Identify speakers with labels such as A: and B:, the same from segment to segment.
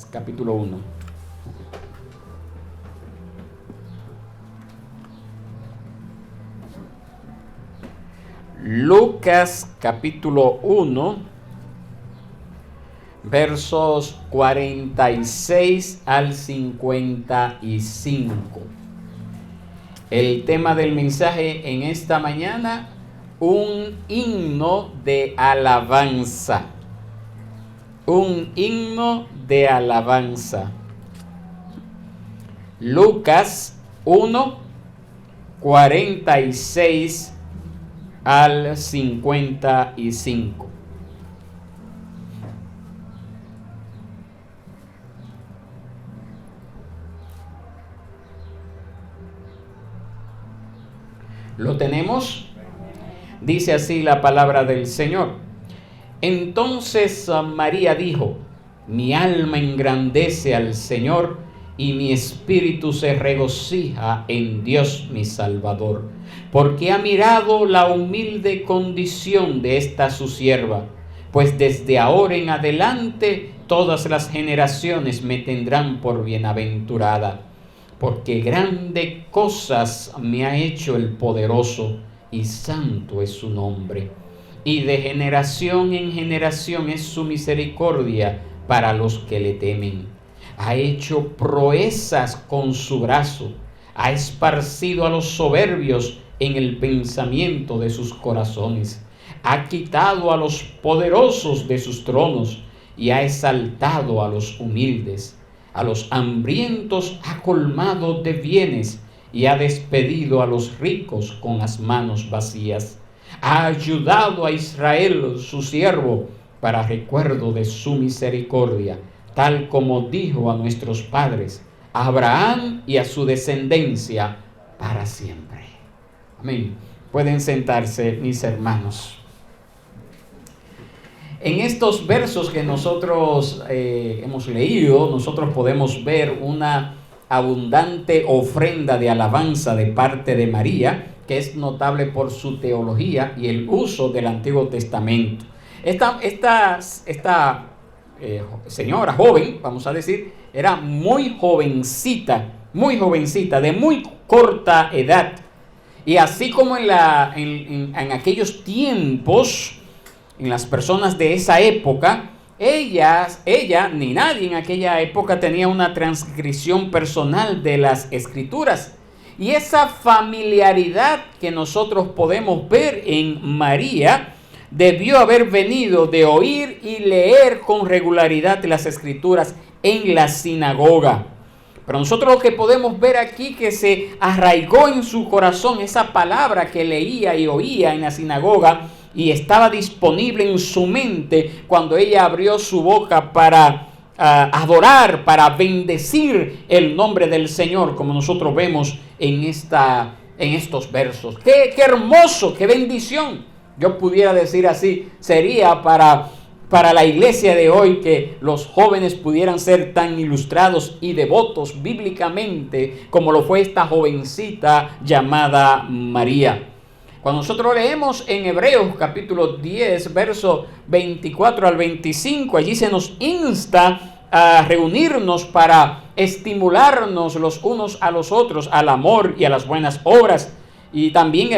A: Capítulo 1. Lucas capítulo 1, versos 46 al 55. El tema del mensaje en esta mañana, un himno de alabanza. Un himno de alabanza. Lucas 1, 46 al 55. ¿Lo tenemos? Dice así la palabra del Señor. Entonces María dijo: mi alma engrandece al Señor, y mi espíritu se regocija en Dios mi Salvador, porque ha mirado la humilde condición de esta su sierva. Pues desde ahora en adelante todas las generaciones me tendrán por bienaventurada, porque grandes cosas me ha hecho el poderoso, y santo es su nombre. Y de generación en generación es su misericordia para los que le temen. Ha hecho proezas con su brazo, ha esparcido a los soberbios en el pensamiento de sus corazones, ha quitado a los poderosos de sus tronos y ha exaltado a los humildes. A los hambrientos ha colmado de bienes y ha despedido a los ricos con las manos vacías. Ha ayudado a Israel, su siervo, para recuerdo de su misericordia, tal como dijo a nuestros padres, a Abraham y a su descendencia para siempre. Amén. Pueden sentarse, mis hermanos. En estos versos que nosotros hemos leído, nosotros podemos ver una abundante ofrenda de alabanza de parte de María, que es notable por su teología y el uso del Antiguo Testamento. Esta señora joven, vamos a decir, era muy jovencita, de muy corta edad. Y así como en aquellos tiempos, en las personas de esa época, ella ni nadie en aquella época tenía una transcripción personal de las Escrituras. Y esa familiaridad que nosotros podemos ver en María debió haber venido de oír y leer con regularidad las Escrituras en la sinagoga. Pero nosotros lo que podemos ver aquí, que se arraigó en su corazón esa palabra que leía y oía en la sinagoga y estaba disponible en su mente cuando ella abrió su boca para adorar, para bendecir el nombre del Señor, como nosotros vemos en estos versos. ¡Qué hermoso, qué bendición! Yo pudiera decir así, sería para la iglesia de hoy que los jóvenes pudieran ser tan ilustrados y devotos bíblicamente como lo fue esta jovencita llamada María. Cuando nosotros leemos en Hebreos capítulo 10, verso 24 al 25, allí se nos insta a reunirnos para estimularnos los unos a los otros al amor y a las buenas obras. Y también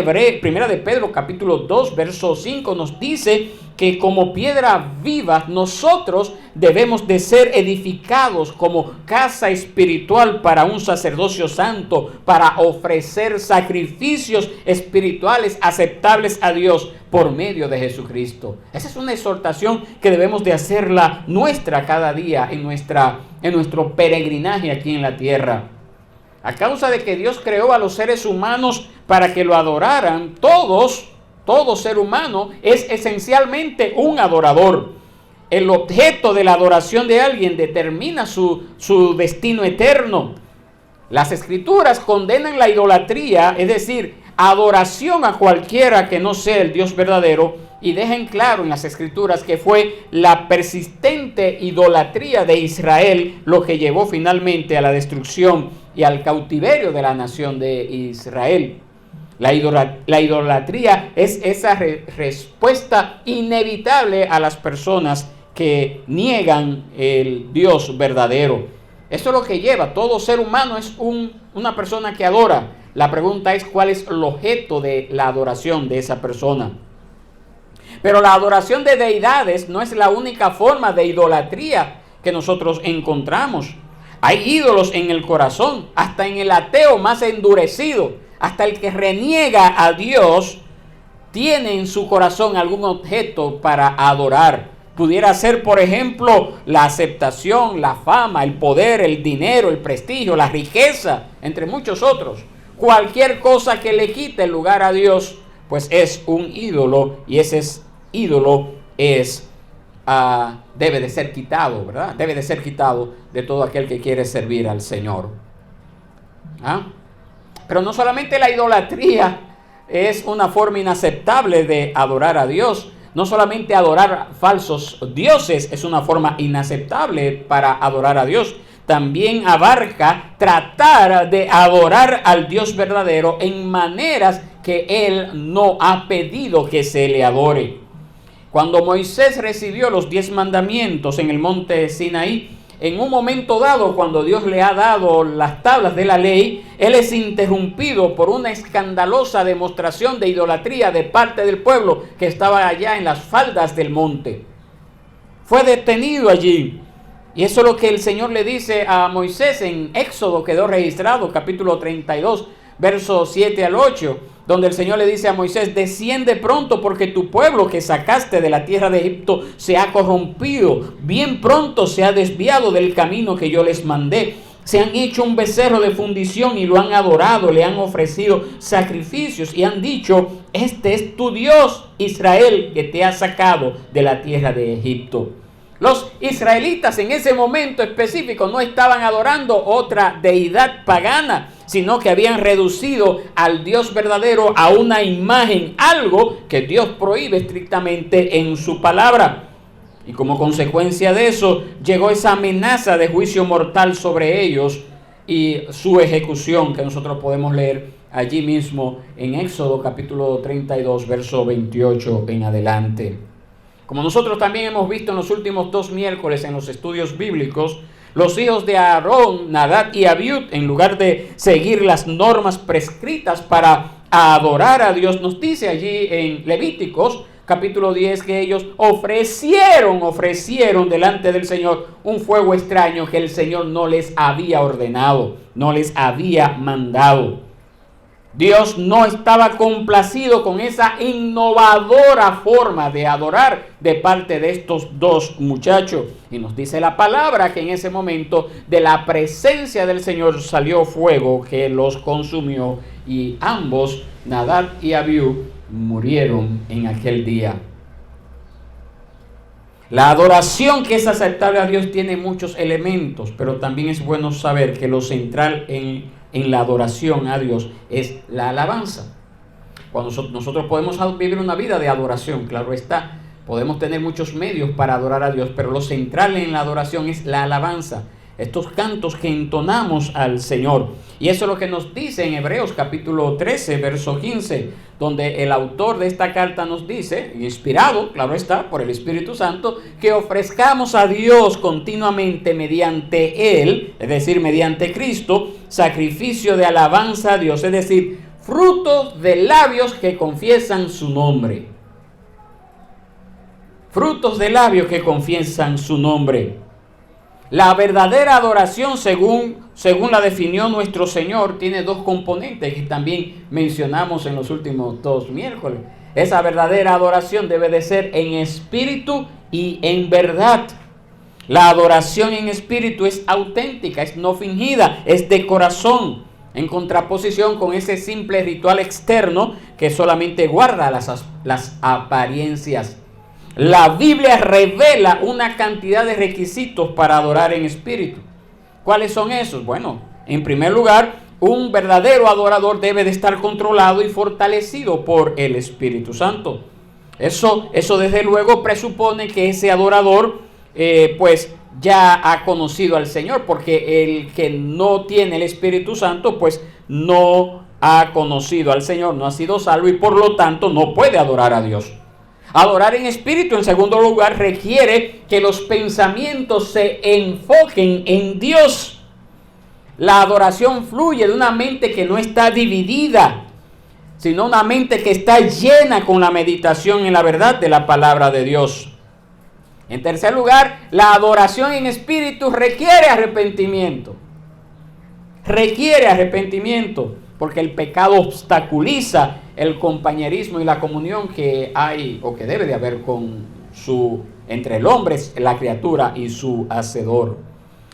A: Primera de Pedro capítulo 2, verso 5 nos dice que como piedra viva nosotros debemos de ser edificados como casa espiritual para un sacerdocio santo, para ofrecer sacrificios espirituales aceptables a Dios por medio de Jesucristo. Esa es una exhortación que debemos de hacerla nuestra cada día en nuestro peregrinaje aquí en la tierra. A causa de que Dios creó a los seres humanos para que lo adoraran, todo ser humano es esencialmente un adorador. El objeto de la adoración de alguien determina su destino eterno. Las Escrituras condenan la idolatría, es decir, adoración a cualquiera que no sea el Dios verdadero, y dejan claro en las Escrituras que fue la persistente idolatría de Israel lo que llevó finalmente a la destrucción y al cautiverio de la nación de Israel. La idolatría es esa respuesta inevitable a las personas que niegan el Dios verdadero. Eso es lo que lleva. Todo ser humano es una persona que adora. La pregunta es cuál es el objeto de la adoración de esa persona. Pero la adoración de deidades no es la única forma de idolatría que nosotros encontramos. Hay ídolos en el corazón, hasta en el ateo más endurecido, hasta el que reniega a Dios, tiene en su corazón algún objeto para adorar. Pudiera ser, por ejemplo, la aceptación, la fama, el poder, el dinero, el prestigio, la riqueza, entre muchos otros. Cualquier cosa que le quite el lugar a Dios, pues es un ídolo, y ese ídolo debe de ser quitado, ¿verdad? Debe de ser quitado de todo aquel que quiere servir al Señor. Pero no solamente la idolatría es una forma inaceptable de adorar a Dios. No solamente adorar falsos dioses es una forma inaceptable para adorar a Dios. También abarca tratar de adorar al Dios verdadero en maneras que Él no ha pedido que se le adore. Cuando Moisés recibió los 10 mandamientos en el monte Sinaí, en un momento dado, cuando Dios le ha dado las tablas de la ley, él es interrumpido por una escandalosa demostración de idolatría de parte del pueblo que estaba allá en las faldas del monte. Fue detenido allí. Y eso es lo que el Señor le dice a Moisés en Éxodo, quedó registrado, capítulo 32, versos 7 al 8, donde el Señor le dice a Moisés: desciende pronto, porque tu pueblo que sacaste de la tierra de Egipto se ha corrompido, bien pronto se ha desviado del camino que yo les mandé. Se han hecho un becerro de fundición y lo han adorado, le han ofrecido sacrificios y han dicho: este es tu Dios, Israel, que te ha sacado de la tierra de Egipto. Los israelitas en ese momento específico no estaban adorando otra deidad pagana, sino que habían reducido al Dios verdadero a una imagen, algo que Dios prohíbe estrictamente en su palabra. Y como consecuencia de eso, llegó esa amenaza de juicio mortal sobre ellos y su ejecución, que nosotros podemos leer allí mismo en Éxodo capítulo 32, verso 28 en adelante. Como nosotros también hemos visto en los últimos 2 miércoles en los estudios bíblicos, los hijos de Aarón, Nadab y Abiud, en lugar de seguir las normas prescritas para adorar a Dios, nos dice allí en Levíticos capítulo 10 que ellos ofrecieron delante del Señor un fuego extraño que el Señor no les había ordenado, no les había mandado. Dios no estaba complacido con esa innovadora forma de adorar de parte de estos 2 muchachos. Y nos dice la palabra que en ese momento de la presencia del Señor salió fuego que los consumió, y ambos, Nadab y Abiú, murieron en aquel día. La adoración que es aceptable a Dios tiene muchos elementos, pero también es bueno saber que lo central en la adoración a Dios es la alabanza. Cuando nosotros podemos vivir una vida de adoración, claro está, podemos tener muchos medios para adorar a Dios, pero lo central en la adoración es la alabanza, estos cantos que entonamos al Señor. Y eso es lo que nos dice en Hebreos capítulo 13, verso 15, donde el autor de esta carta nos dice, inspirado, claro está, por el Espíritu Santo, que ofrezcamos a Dios continuamente mediante Él, es decir, mediante Cristo, sacrificio de alabanza a Dios, es decir, frutos de labios que confiesan su nombre. Frutos de labios que confiesan su nombre. La verdadera adoración, según la definió nuestro Señor, tiene 2 componentes que también mencionamos en los últimos 2 miércoles. Esa verdadera adoración debe de ser en espíritu y en verdad. La adoración en espíritu es auténtica, es no fingida, es de corazón, en contraposición con ese simple ritual externo que solamente guarda las apariencias. La Biblia revela una cantidad de requisitos para adorar en espíritu. ¿Cuáles son esos? Bueno, en primer lugar, un verdadero adorador debe de estar controlado y fortalecido por el Espíritu Santo. Eso desde luego presupone que ese adorador pues ya ha conocido al Señor, porque el que no tiene el Espíritu Santo pues no ha conocido al Señor, no ha sido salvo y por lo tanto no puede adorar a Dios. Adorar en espíritu, en segundo lugar, requiere que los pensamientos se enfoquen en Dios. La adoración fluye de una mente que no está dividida, sino una mente que está llena con la meditación en la verdad de la palabra de Dios. En tercer lugar, la adoración en espíritu requiere arrepentimiento. Requiere arrepentimiento, porque el pecado obstaculiza el compañerismo y la comunión que hay o que debe de haber entre el hombre, la criatura y su hacedor.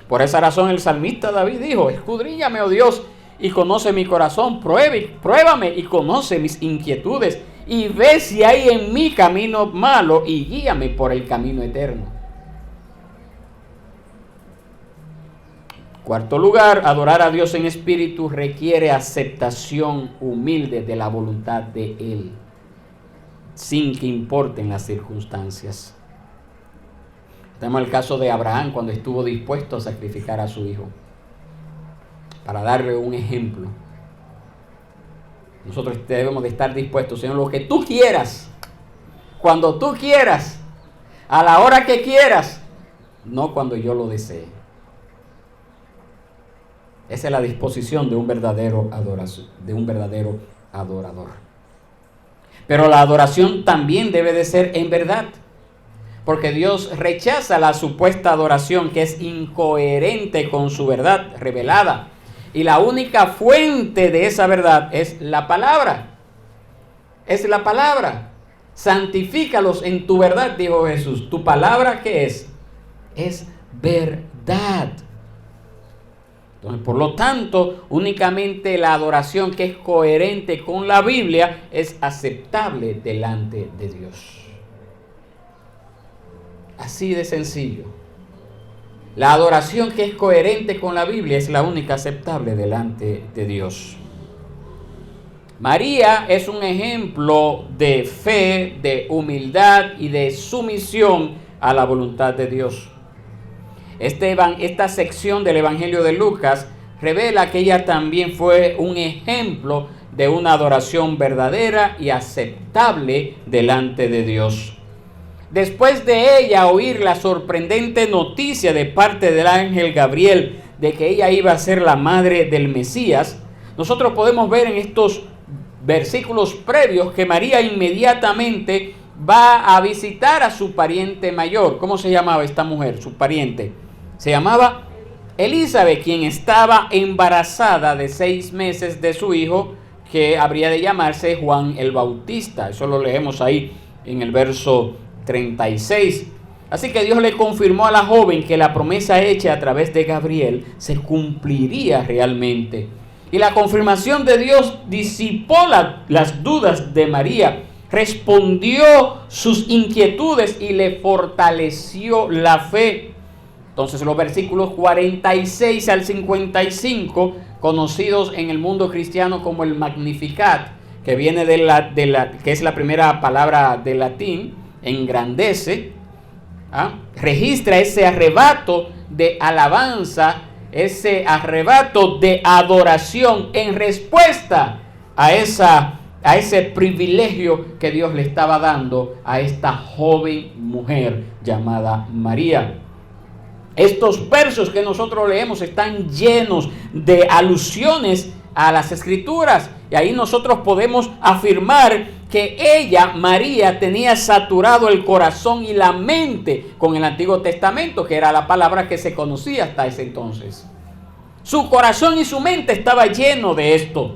A: Por esa razón el salmista David dijo: escudriñame, oh Dios, y conoce mi corazón, pruébame y conoce mis inquietudes, y ve si hay en mí camino malo, y guíame por el camino eterno. Cuarto lugar, adorar a Dios en espíritu requiere aceptación humilde de la voluntad de Él, sin que importen las circunstancias. Tenemos el caso de Abraham, cuando estuvo dispuesto a sacrificar a su hijo. Para darle un ejemplo, nosotros debemos de estar dispuestos, Señor, lo que tú quieras, cuando tú quieras, a la hora que quieras, no cuando yo lo desee. Esa es la disposición de un verdadero adorador. Pero la adoración también debe de ser en verdad, porque Dios rechaza la supuesta adoración que es incoherente con su verdad revelada. Y la única fuente de esa verdad es la palabra. Es la palabra. Santifícalos en tu verdad, dijo Jesús. ¿Tu palabra qué es? Es verdad. Entonces, por lo tanto, únicamente la adoración que es coherente con la Biblia es aceptable delante de Dios. Así de sencillo. La adoración que es coherente con la Biblia es la única aceptable delante de Dios. María es un ejemplo de fe, de humildad y de sumisión a la voluntad de Dios. Esta sección del Evangelio de Lucas revela que ella también fue un ejemplo de una adoración verdadera y aceptable delante de Dios. Después de ella oír la sorprendente noticia de parte del ángel Gabriel de que ella iba a ser la madre del Mesías, nosotros podemos ver en estos versículos previos que María inmediatamente va a visitar a su pariente mayor. ¿Cómo se llamaba esta mujer, su pariente? Se llamaba Elizabeth, quien estaba embarazada de 6 meses de su hijo, que habría de llamarse Juan el Bautista. Eso lo leemos ahí en el verso 36. Así que Dios le confirmó a la joven que la promesa hecha a través de Gabriel se cumpliría realmente. Y la confirmación de Dios disipó las dudas de María, respondió sus inquietudes y le fortaleció la fe. Entonces los versículos 46 al 55, conocidos en el mundo cristiano como el Magnificat, que viene que es la primera palabra de latín, engrandece, registra ese arrebato de alabanza, ese arrebato de adoración en respuesta a ese privilegio que Dios le estaba dando a esta joven mujer llamada María. Estos versos que nosotros leemos están llenos de alusiones a las Escrituras, y ahí nosotros podemos afirmar que ella, María, tenía saturado el corazón y la mente con el Antiguo Testamento, que era la palabra que se conocía hasta ese entonces. Su corazón y su mente estaba lleno de esto.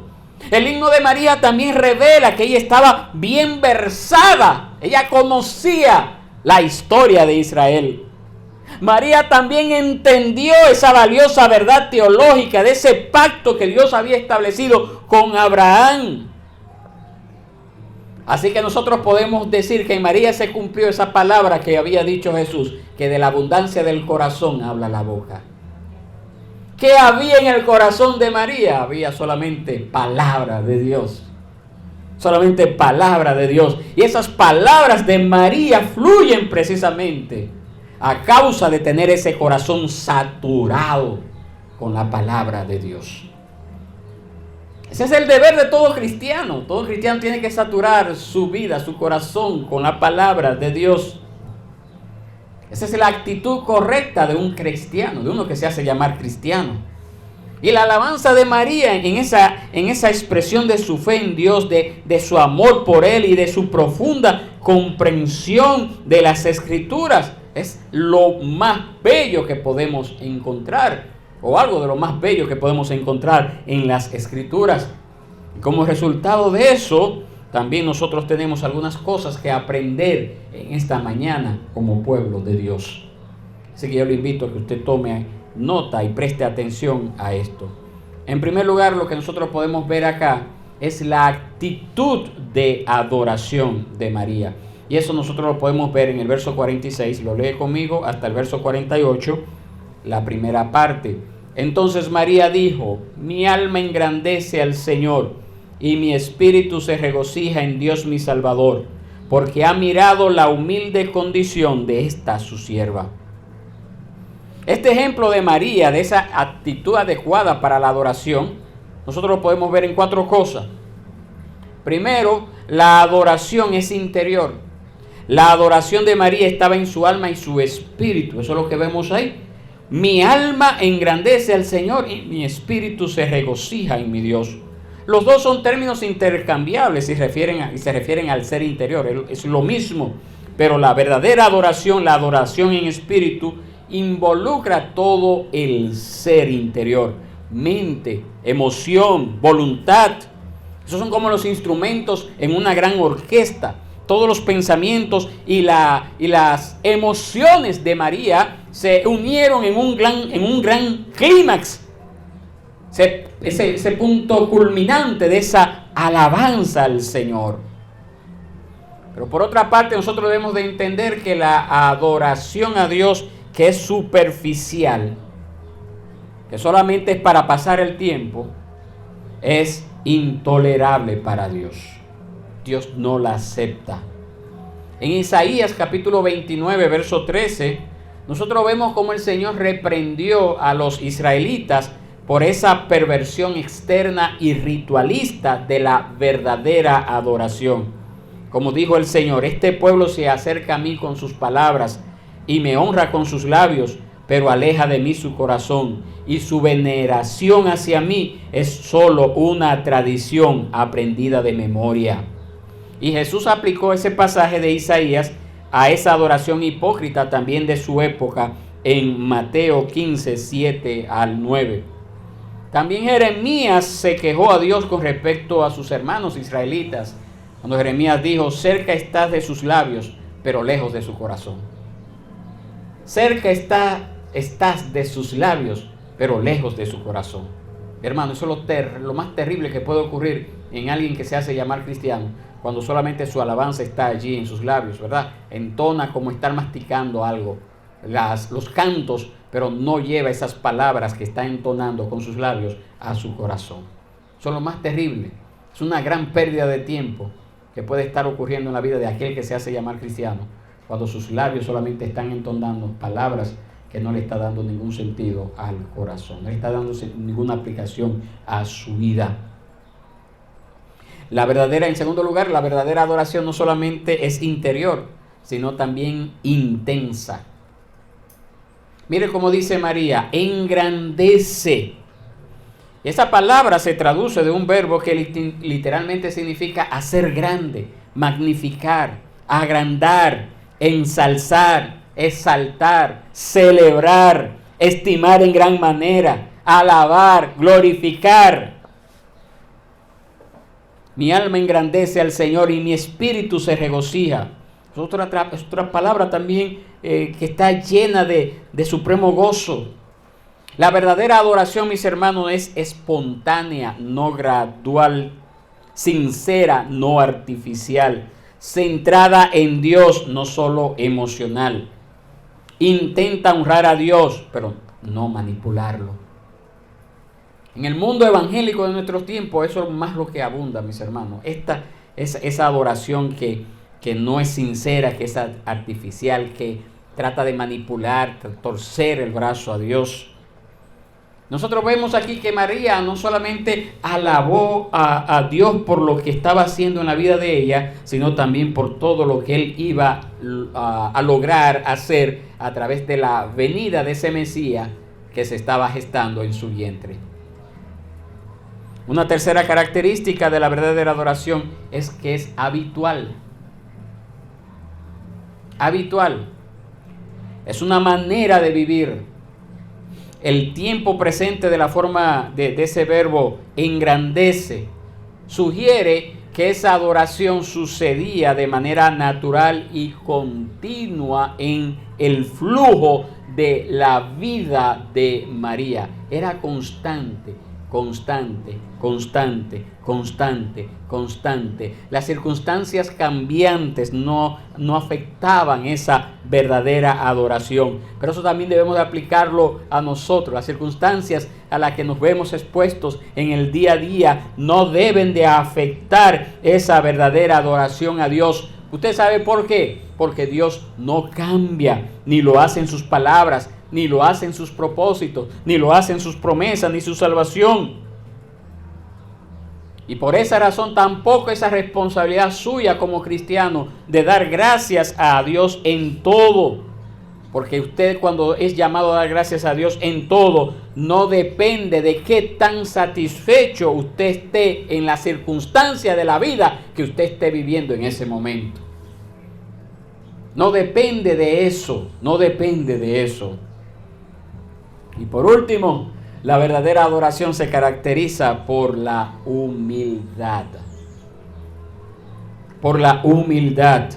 A: El himno de María también revela que ella estaba bien versada. Ella conocía la historia de Israel. María también entendió esa valiosa verdad teológica de ese pacto que Dios había establecido con Abraham. Así que nosotros podemos decir que en María se cumplió esa palabra que había dicho Jesús, que de la abundancia del corazón habla la boca. ¿Qué había en el corazón de María? Había solamente palabra de Dios. Solamente palabra de Dios. Y esas palabras de María fluyen precisamente a causa de tener ese corazón saturado con la palabra de Dios. Ese es el deber de todo cristiano. Todo cristiano tiene que saturar su vida, su corazón con la palabra de Dios. Esa es la actitud correcta de un cristiano, de uno que se hace llamar cristiano. Y la alabanza de María en esa expresión de su fe en Dios, de su amor por Él y de su profunda comprensión de las Escrituras, es lo más bello que podemos encontrar, o algo de lo más bello que podemos encontrar en las Escrituras. Y como resultado de eso, también nosotros tenemos algunas cosas que aprender en esta mañana como pueblo de Dios. Así que yo le invito a que usted tome nota y preste atención a esto. En primer lugar, lo que nosotros podemos ver acá es la actitud de adoración de María. Y eso nosotros lo podemos ver en el verso 46, lo lee conmigo hasta el verso 48, la primera parte. Entonces María dijo: mi alma engrandece al Señor, y mi espíritu se regocija en Dios mi Salvador, porque ha mirado la humilde condición de esta su sierva. Este ejemplo de María, de esa actitud adecuada para la adoración, nosotros lo podemos ver en 4 cosas. Primero, la adoración es interior. La adoración de María estaba en su alma y su espíritu. Eso es lo que vemos ahí. Mi alma engrandece al Señor y mi espíritu se regocija en mi Dios. Los dos son términos intercambiables y se refieren al ser interior. Es lo mismo, pero la verdadera adoración, la adoración en espíritu, involucra todo el ser interior, mente, emoción, voluntad. Esos son como los instrumentos en una gran orquesta. Todos los pensamientos y las emociones de María se unieron en un gran clímax. Ese punto culminante de esa alabanza al Señor. Pero por otra parte, nosotros debemos de entender que la adoración a Dios, que es superficial, que solamente es para pasar el tiempo, es intolerable para Dios. Dios no la acepta. En Isaías capítulo 29, verso 13, nosotros vemos cómo el Señor reprendió a los israelitas por esa perversión externa y ritualista de la verdadera adoración. Como dijo el Señor: este pueblo se acerca a mí con sus palabras y me honra con sus labios, pero aleja de mí su corazón, y su veneración hacia mí es solo una tradición aprendida de memoria. Y Jesús aplicó ese pasaje de Isaías a esa adoración hipócrita también de su época en Mateo 15, 7 al 9. También Jeremías se quejó a Dios con respecto a sus hermanos israelitas, cuando Jeremías dijo: cerca estás de sus labios, pero lejos de su corazón. Cerca estás de sus labios, pero lejos de su corazón. Hermano, eso es lo más terrible que puede ocurrir en alguien que se hace llamar cristiano, cuando solamente su alabanza está allí en sus labios, ¿verdad? Entona como estar masticando algo, los cantos, pero no lleva esas palabras que está entonando con sus labios a su corazón. Eso es lo más terrible. Es una gran pérdida de tiempo que puede estar ocurriendo en la vida de aquel que se hace llamar cristiano, cuando sus labios solamente están entonando palabras que no le está dando ningún sentido al corazón, no le está dando ninguna aplicación a su vida. En segundo lugar, la verdadera adoración no solamente es interior, sino también intensa. Mire cómo dice María: engrandece. Esa palabra se traduce de un verbo que literalmente significa hacer grande, magnificar, agrandar, ensalzar, exaltar, celebrar, estimar en gran manera, alabar, glorificar. Mi alma engrandece al Señor y mi espíritu se regocija. Es otra palabra también que está llena de supremo gozo. La verdadera adoración, mis hermanos, es espontánea, no gradual, sincera, no artificial, centrada en Dios, no solo emocional. Intenta honrar a Dios, pero no manipularlo. En el mundo evangélico de nuestros tiempos, eso es más lo que abunda, mis hermanos. Esa adoración que no es sincera, que es artificial, que trata de manipular, torcer el brazo a Dios. Nosotros vemos aquí que María no solamente alabó a Dios por lo que estaba haciendo en la vida de ella, sino también por todo lo que Él iba a lograr hacer a través de la venida de ese Mesías que se estaba gestando en su vientre. Una tercera característica de la verdadera adoración es que es habitual. Habitual. Es una manera de vivir. El tiempo presente de la forma de ese verbo engrandece. Sugiere que esa adoración sucedía de manera natural y continua en el flujo de la vida de María. Era constante. Constante, constante, constante, constante. Las circunstancias cambiantes no afectaban esa verdadera adoración. Pero eso también debemos de aplicarlo a nosotros. Las circunstancias a las que nos vemos expuestos en el día a día no deben de afectar esa verdadera adoración a Dios. ¿Usted sabe por qué? Porque Dios no cambia, ni lo hace en sus palabras, ni lo hace en sus propósitos, ni lo hace en sus promesas, ni su salvación. Y por esa razón tampoco esa responsabilidad suya como cristiano de dar gracias a Dios en todo. Porque usted, cuando es llamado a dar gracias a Dios en todo, no depende de qué tan satisfecho usted esté en la circunstancia de la vida que usted esté viviendo en ese momento. No depende de eso, no depende de eso. Y por último, la verdadera adoración se caracteriza por la humildad. Por la humildad.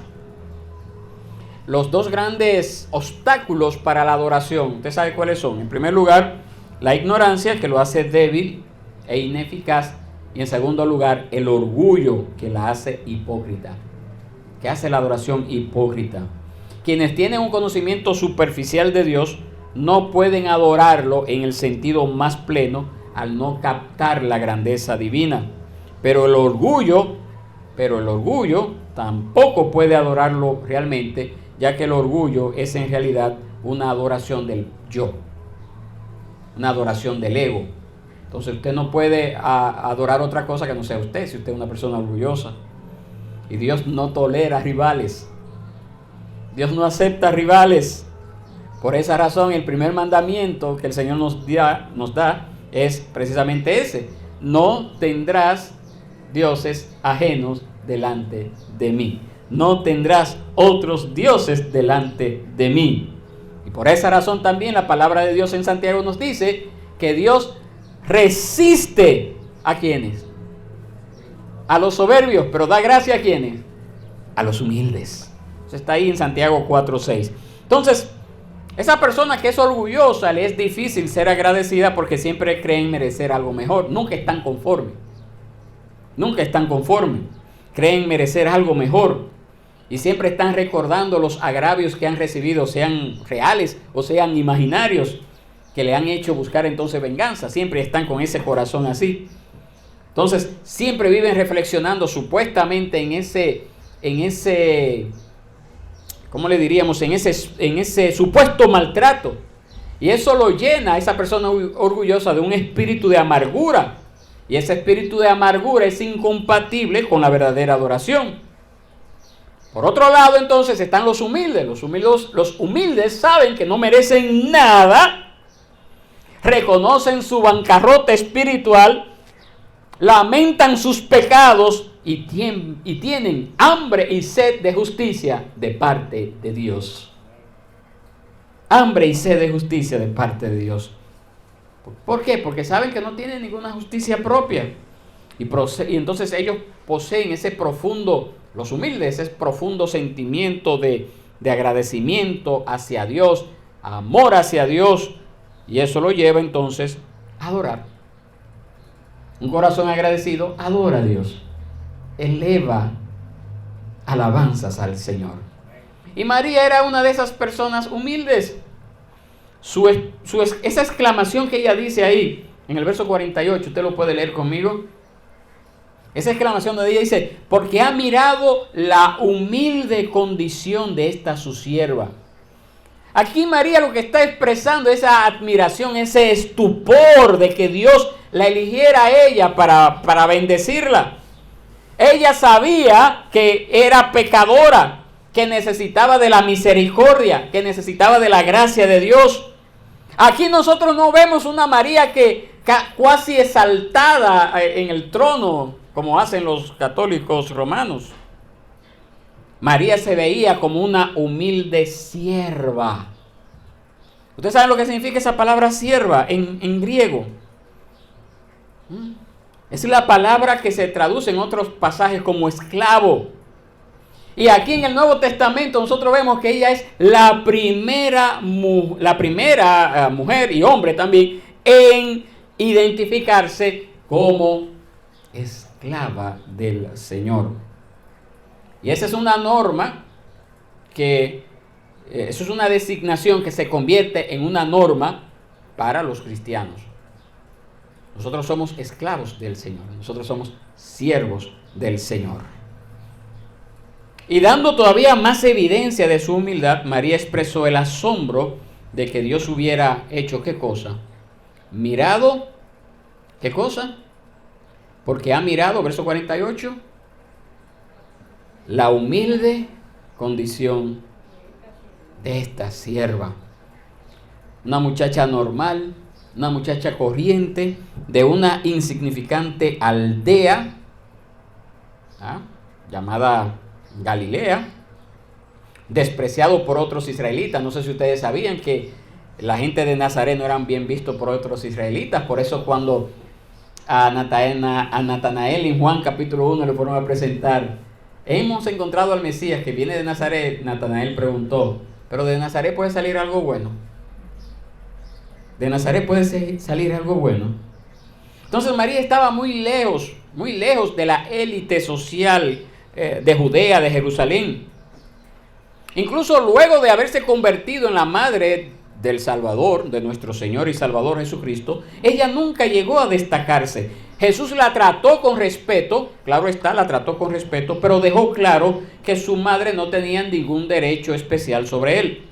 A: Los dos grandes obstáculos para la adoración, ¿usted sabe cuáles son? En primer lugar, la ignorancia, que lo hace débil e ineficaz. Y en segundo lugar, el orgullo, que la hace hipócrita. Que hace la adoración hipócrita. Quienes tienen un conocimiento superficial de Dios no pueden adorarlo en el sentido más pleno al no captar la grandeza divina. Pero el orgullo tampoco puede adorarlo realmente, ya que el orgullo es en realidad una adoración del yo, una adoración del ego. Entonces usted no puede adorar otra cosa que no sea usted, si usted es una persona orgullosa. Y Dios no tolera rivales. Dios no acepta rivales. Por esa razón, el primer mandamiento que el Señor nos da es precisamente ese: no tendrás dioses ajenos delante de mí. No tendrás otros dioses delante de mí. Y por esa razón también la palabra de Dios en Santiago nos dice que Dios resiste ¿a quiénes? A los soberbios, pero da gracia ¿a quiénes? A los humildes. Eso está ahí en Santiago 4:6. Entonces, esa persona que es orgullosa, le es difícil ser agradecida porque siempre creen merecer algo mejor. Nunca están conformes. Nunca están conformes. Creen merecer algo mejor. Y siempre están recordando los agravios que han recibido, sean reales o sean imaginarios, que le han hecho buscar entonces venganza. Siempre están con ese corazón así. Entonces, siempre viven reflexionando supuestamente en ese ¿cómo le diríamos? En ese supuesto maltrato. Y eso lo llena a esa persona orgullosa de un espíritu de amargura. Y ese espíritu de amargura es incompatible con la verdadera adoración. Por otro lado, entonces, están los humildes. Los humildes saben que no merecen nada, reconocen su bancarrota espiritual, lamentan sus pecados y tienen hambre y sed de justicia de parte de Dios. Hambre y sed de justicia de parte de Dios. ¿Por qué? Porque saben que no tienen ninguna justicia propia. Y entonces ellos poseen ese profundo, los humildes, ese profundo sentimiento de agradecimiento hacia Dios, amor hacia Dios. Y eso lo lleva entonces a adorar. Un corazón agradecido adora a Dios. Eleva alabanzas al Señor. Y María era una de esas personas humildes. Esa exclamación que ella dice ahí, en el verso 48, usted lo puede leer conmigo. Esa exclamación de ella dice: porque ha mirado la humilde condición de esta su sierva. Aquí María lo que está expresando es esa admiración, ese estupor de que Dios la eligiera a ella para bendecirla. Ella sabía que era pecadora, que necesitaba de la misericordia, que necesitaba de la gracia de Dios. Aquí nosotros no vemos una María que casi exaltada en el trono, como hacen los católicos romanos. María se veía como una humilde sierva. ¿Ustedes saben lo que significa esa palabra sierva en griego? Es la palabra que se traduce en otros pasajes como esclavo. Y aquí en el Nuevo Testamento nosotros vemos que ella es la primera mujer y hombre también en identificarse como esclava del Señor. Y esa es una norma eso es una designación que se convierte en una norma para los cristianos. Nosotros somos esclavos del Señor, nosotros somos siervos del Señor. Y dando todavía más evidencia de su humildad, María expresó el asombro de que Dios hubiera hecho ¿qué cosa? Mirado, ¿qué cosa? Porque ha mirado, verso 48, la humilde condición de esta sierva. Una muchacha normal, una muchacha corriente, de una insignificante aldea llamada Galilea, despreciado por otros israelitas. No sé si ustedes sabían que la gente de Nazaret no eran bien vistos por otros israelitas. Por eso cuando a Natanael en Juan capítulo 1 le fueron a presentar, hemos encontrado al Mesías que viene de Nazaret, Natanael preguntó, ¿pero de Nazaret puede salir algo bueno? ¿De Nazaret puede salir algo bueno? Entonces María estaba muy lejos de la élite social de Judea, de Jerusalén. Incluso luego de haberse convertido en la madre del Salvador, de nuestro Señor y Salvador Jesucristo, ella nunca llegó a destacarse. Jesús la trató con respeto, claro está, la trató con respeto, pero dejó claro que su madre no tenía ningún derecho especial sobre él.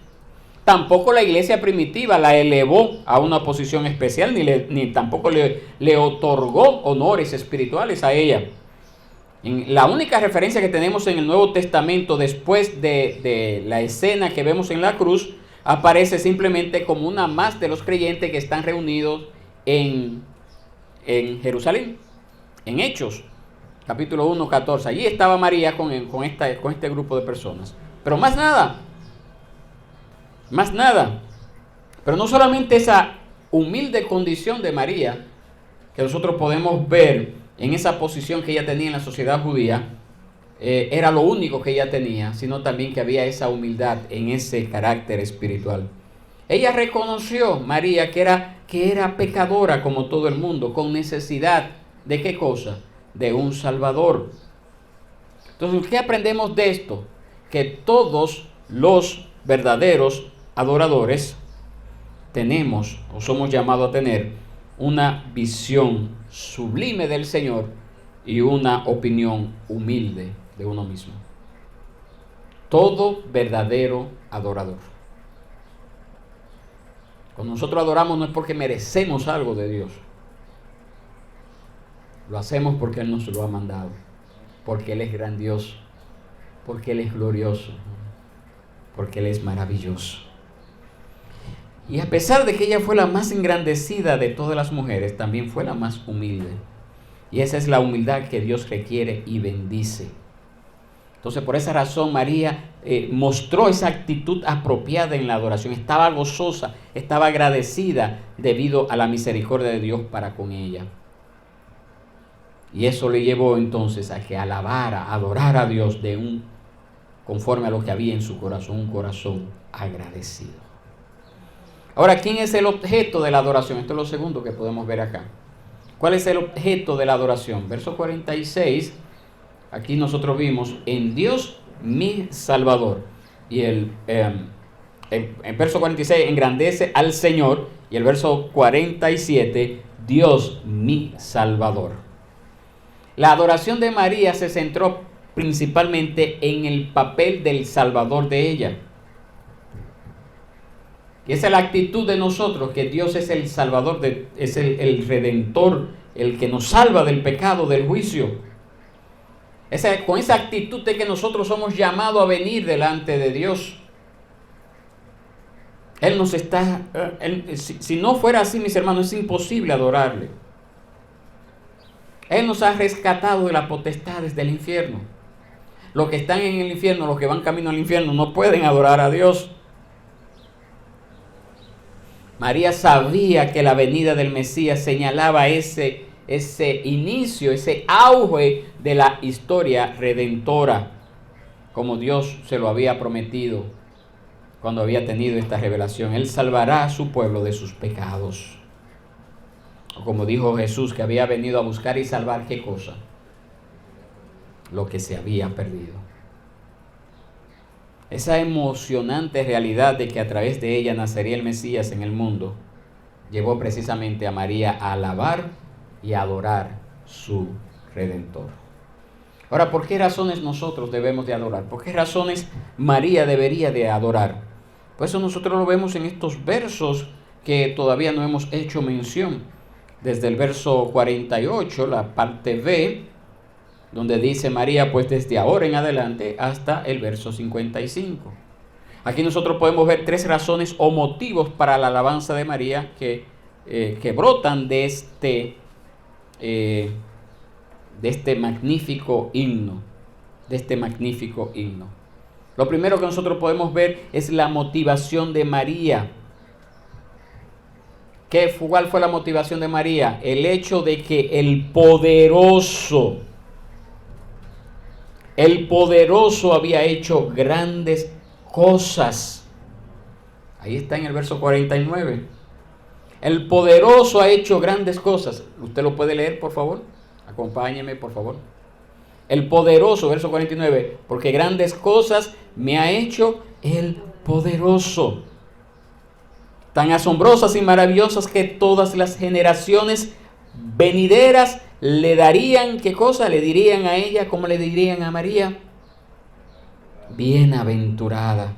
A: Tampoco la iglesia primitiva la elevó a una posición especial, ni tampoco le otorgó honores espirituales a ella. La única referencia que tenemos en el Nuevo Testamento después de la escena que vemos en la cruz, aparece simplemente como una más de los creyentes que están reunidos en Jerusalén, en Hechos, capítulo 1, 14. Allí estaba María con este grupo de personas. Pero más nada. Pero no solamente esa humilde condición de María, que nosotros podemos ver en esa posición que ella tenía en la sociedad judía, era lo único que ella tenía, sino también que había esa humildad en ese carácter espiritual. Ella reconoció, María, que era pecadora como todo el mundo, con necesidad de ¿qué cosa? De un Salvador. Entonces, ¿qué aprendemos de esto? Que todos los verdaderos adoradores tenemos o somos llamados a tener una visión sublime del Señor y una opinión humilde de uno mismo. Todo verdadero adorador. Cuando nosotros adoramos no es porque merecemos algo de Dios. Lo hacemos porque Él nos lo ha mandado. Porque Él es grandioso. Porque Él es glorioso. Porque Él es maravilloso. Y a pesar de que ella fue la más engrandecida de todas las mujeres, también fue la más humilde. Y esa es la humildad que Dios requiere y bendice. Entonces, por esa razón, María mostró esa actitud apropiada en la adoración. Estaba gozosa, estaba agradecida debido a la misericordia de Dios para con ella. Y eso le llevó entonces a que alabara, adorara a Dios conforme a lo que había en su corazón, un corazón agradecido. Ahora, ¿quién es el objeto de la adoración? Esto es lo segundo que podemos ver acá. ¿Cuál es el objeto de la adoración? Verso 46, aquí nosotros vimos, en Dios mi Salvador. Y el verso 46, engrandece al Señor. Y el verso 47, Dios mi Salvador. La adoración de María se centró principalmente en el papel del Salvador de ella. Y esa es la actitud de nosotros, que Dios es el Salvador, es el Redentor, el que nos salva del pecado, del juicio. Con esa actitud de que nosotros somos llamados a venir delante de Dios. Él nos está... si no fuera así, mis hermanos, es imposible adorarle. Él nos ha rescatado de las potestades del infierno. Los que están en el infierno, los que van camino al infierno, no pueden adorar a Dios. María sabía que la venida del Mesías señalaba ese inicio, ese auge de la historia redentora, como Dios se lo había prometido cuando había tenido esta revelación. Él salvará a su pueblo de sus pecados. O como dijo Jesús, que había venido a buscar y salvar, ¿qué cosa? Lo que se había perdido. Esa emocionante realidad de que a través de ella nacería el Mesías en el mundo, llevó precisamente a María a alabar y a adorar su Redentor. Ahora, ¿por qué razones nosotros debemos de adorar? ¿Por qué razones María debería de adorar? Pues eso nosotros lo vemos en estos versos que todavía no hemos hecho mención. Desde el verso 48, la parte B, donde dice María, pues desde ahora en adelante, hasta el verso 55. Aquí nosotros podemos ver tres razones o motivos para la alabanza de María que brotan de este magnífico himno. Lo primero que nosotros podemos ver es la motivación de María. ¿Cuál fue la motivación de María? El hecho de que el poderoso había hecho grandes cosas. Ahí está en el verso 49. El poderoso ha hecho grandes cosas. ¿Usted lo puede leer, por favor? Acompáñeme, por favor. El poderoso, verso 49. Porque grandes cosas me ha hecho el poderoso. Tan asombrosas y maravillosas que todas las generaciones venideras le darían, ¿qué cosa? Le dirían a ella, como le dirían a María, bienaventurada.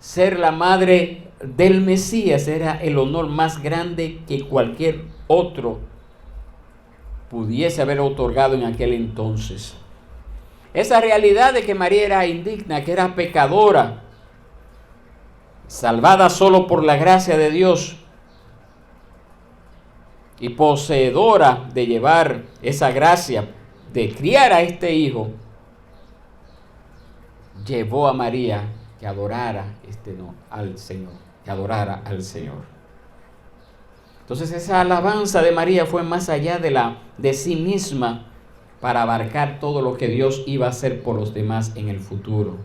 A: Ser la madre del Mesías era el honor más grande que cualquier otro pudiese haber otorgado en aquel entonces. Esa realidad de que María era indigna, que era pecadora, salvada solo por la gracia de Dios y poseedora de llevar esa gracia, de criar a este hijo, llevó a María que adorara al Señor, que adorara al Señor. Entonces esa alabanza de María fue más allá de sí misma, para abarcar todo lo que Dios iba a hacer por los demás en el futuro.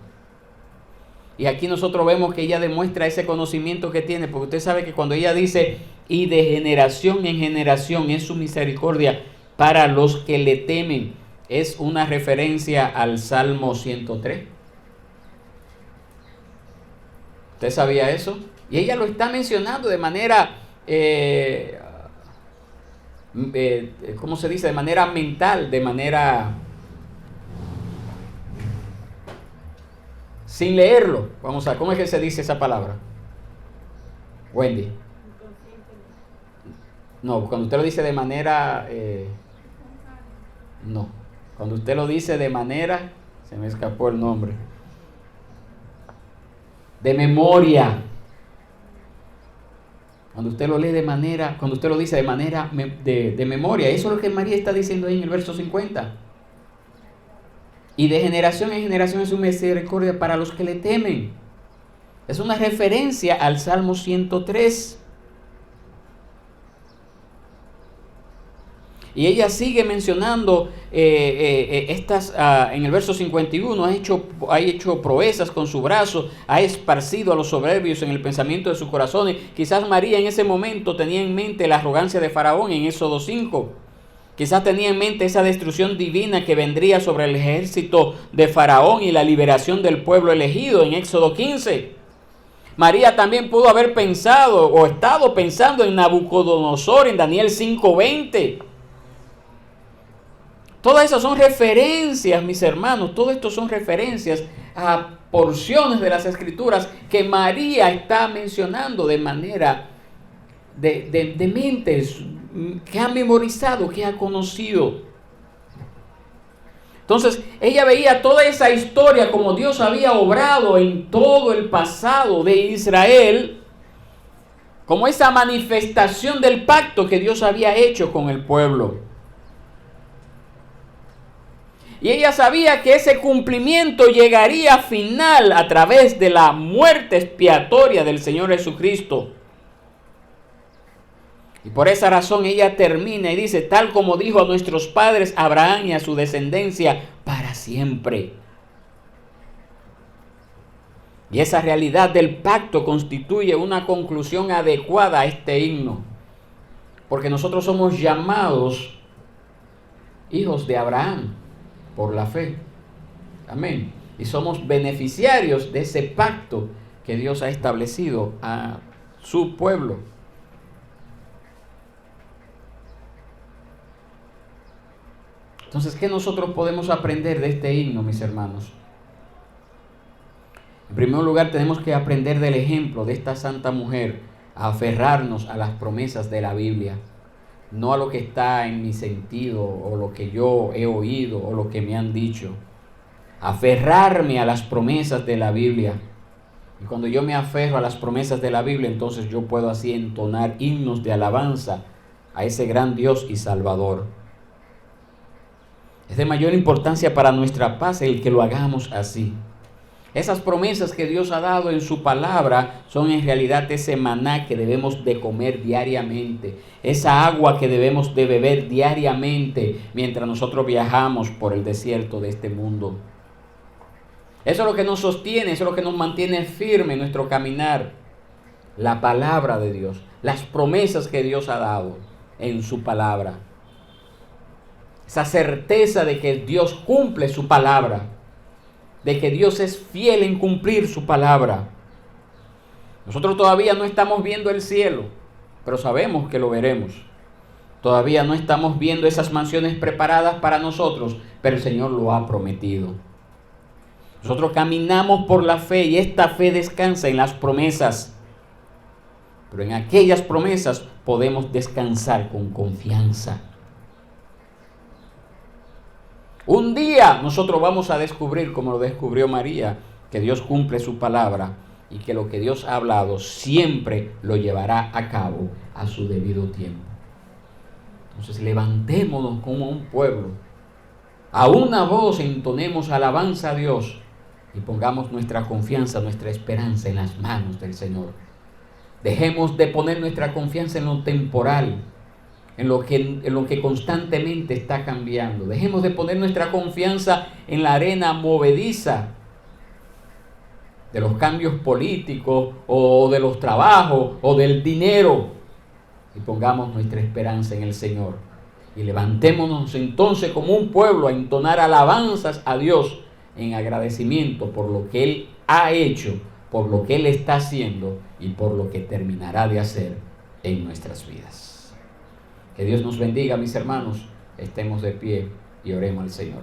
A: Y aquí nosotros vemos que ella demuestra ese conocimiento que tiene, porque usted sabe que cuando ella dice, y de generación en generación es su misericordia para los que le temen, es una referencia al Salmo 103. ¿Usted sabía eso? Y ella lo está mencionando de manera, ¿cómo se dice? De manera mental, de manera... sin leerlo. Vamos a ver, ¿cómo es que se dice esa palabra? Wendy. No, cuando usted lo dice de manera... no. Cuando usted lo dice de manera... Se me escapó el nombre. De memoria. Cuando usted lo lee de manera... Cuando usted lo dice de manera de memoria. Eso es lo que María está diciendo ahí en el verso 50. Y de generación en generación es su misericordia para los que le temen. Es una referencia al Salmo 103. Y ella sigue mencionando en el verso 51, ha hecho proezas con su brazo, ha esparcido a los soberbios en el pensamiento de sus corazones. Quizás María en ese momento tenía en mente la arrogancia de Faraón en Éxodo 5. Quizás tenía en mente esa destrucción divina que vendría sobre el ejército de Faraón y la liberación del pueblo elegido en Éxodo 15. María también pudo haber pensado o estado pensando en Nabucodonosor en Daniel 5:20. Todas esas son referencias, mis hermanos, todo esto son referencias a porciones de las Escrituras que María está mencionando de manera de mentes que ha memorizado, que ha conocido. Entonces ella veía toda esa historia como Dios había obrado en todo el pasado de Israel, como esa manifestación del pacto que Dios había hecho con el pueblo. Y ella sabía que ese cumplimiento llegaría final a través de la muerte expiatoria del Señor Jesucristo. Y por esa razón ella termina y dice, tal como dijo a nuestros padres Abraham y a su descendencia para siempre. Y esa realidad del pacto constituye una conclusión adecuada a este himno. Porque nosotros somos llamados hijos de Abraham por la fe. Amén. Y somos beneficiarios de ese pacto que Dios ha establecido a su pueblo. Entonces, ¿qué nosotros podemos aprender de este himno, mis hermanos? En primer lugar, tenemos que aprender del ejemplo de esta santa mujer, a aferrarnos a las promesas de la Biblia, no a lo que está en mi sentido, o lo que yo he oído, o lo que me han dicho. Aferrarme a las promesas de la Biblia. Y cuando yo me aferro a las promesas de la Biblia, entonces yo puedo así entonar himnos de alabanza a ese gran Dios y Salvador. Es de mayor importancia para nuestra paz el que lo hagamos así. Esas promesas que Dios ha dado en su palabra son en realidad ese maná que debemos de comer diariamente, esa agua que debemos de beber diariamente mientras nosotros viajamos por el desierto de este mundo. Eso es lo que nos sostiene, eso es lo que nos mantiene firme en nuestro caminar. La palabra de Dios, las promesas que Dios ha dado en su palabra. Esa certeza de que Dios cumple su palabra, de que Dios es fiel en cumplir su palabra. Nosotros todavía no estamos viendo el cielo, pero sabemos que lo veremos. Todavía no estamos viendo esas mansiones preparadas para nosotros, pero el Señor lo ha prometido. Nosotros caminamos por la fe y esta fe descansa en las promesas. Pero en aquellas promesas podemos descansar con confianza. Un día nosotros vamos a descubrir, como lo descubrió María, que Dios cumple su palabra y que lo que Dios ha hablado siempre lo llevará a cabo a su debido tiempo. Entonces levantémonos como un pueblo, a una voz entonemos alabanza a Dios y pongamos nuestra confianza, nuestra esperanza en las manos del Señor. Dejemos de poner nuestra confianza en lo temporal, en lo que constantemente está cambiando. Dejemos de poner nuestra confianza en la arena movediza de los cambios políticos o de los trabajos o del dinero y pongamos nuestra esperanza en el Señor. Y levantémonos entonces como un pueblo a entonar alabanzas a Dios en agradecimiento por lo que Él ha hecho, por lo que Él está haciendo y por lo que terminará de hacer en nuestras vidas. Que Dios nos bendiga, mis hermanos. Estemos de pie y oremos al Señor.